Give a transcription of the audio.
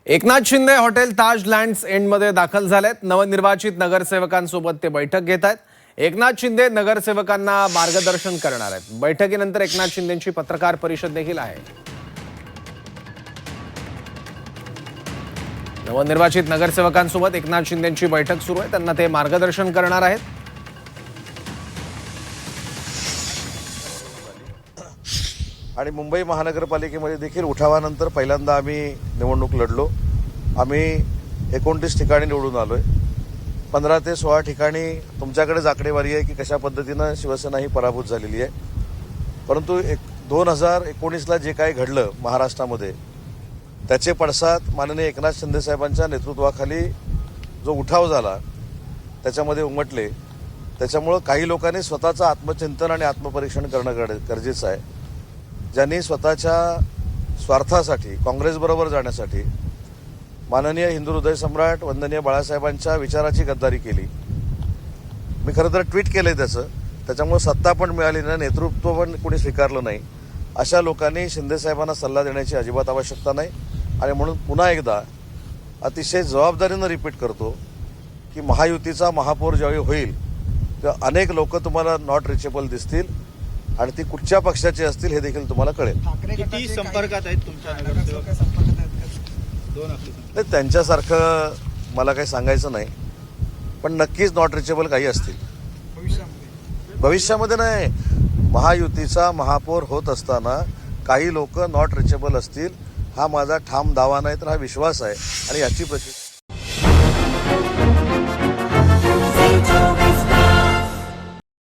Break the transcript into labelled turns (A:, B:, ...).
A: Eknath Shinde hotel ताज lands एंडमध्ये दाखल झालेत। नवनिर्वाचित नगरसेवकांसोबत ते बैठक घेत आहेत। एकनाथ शिंदे नगरसेवकांना मार्गदर्शन करणार आहेत। बैठकीनंतर एकनाथ शिंदेंची पत्रकार परिषद देखील आहे। नवनिर्वाचित नगरसेवकांसोबत एकनाथ शिंदेंची बैठक सुरू आहे। त्यांना ते मार्गदर्शन करणार आहेत।
B: आणि मुंबई महानगरपालिकेमध्ये देखील उठावानंतर पहिल्यांदा आम्ही निवडणूक लढलो। आम्ही 29 ठिकाणी निवडून आलोय। 15 ते 16 ठिकाणी तुमच्याकडेच आकडेवारी आहे की कशा पद्धतीनं शिवसेना ही पराभूत झालेली आहे। परंतु 2019ला जे काही घडलं महाराष्ट्रामध्ये त्याचे पडसाद माननीय एकनाथ शिंदे साहेबांच्या नेतृत्वाखाली जो उठाव झाला त्याच्यामध्ये उमटले। त्याच्यामुळे काही लोकांनी स्वतःचं आत्मचिंतन आणि आत्मपरीक्षण करणं गरजेचं आहे। ज्यांनी स्वतःच्या स्वार्थासाठी काँग्रेसबरोबर जाण्यासाठी माननीय हिंदू हृदय सम्राट वंदनीय बाळासाहेबांच्या विचाराची गद्दारी केली। मी खरं तर ट्विट केलंय त्याच्यामुळे सत्ता पण मिळाली नाही, नेतृत्व पण कोणी स्वीकारलं नाही। अशा लोकांनी शिंदे साहेबांना सल्ला देण्याची अजिबात आवश्यकता नाही। आणि म्हणून पुन्हा एकदा अतिशय जबाबदारीनं रिपीट करतो की महायुतीचा महापौर ज्यावेळी होईल तेव्हा अनेक लोक तुम्हाला नॉट रिचेबल दिसतील आणि ती कुठच्या पक्षाची असतील हे देखील तुम्हाला कळेल।
C: किती संपर्कात आहेत तुमच्या नगरसेवक?
B: नाही, त्यांच्यासारखं मला काही सांगायचं नाही, पण नक्कीच नॉट रिचेबल काही असतील भविष्यामध्ये। नाही, महायुतीचा महापौर होत असताना काही लोक नॉट रिचेबल असतील हा माझा ठाम दावा नाही तर हा विश्वास आहे आणि याची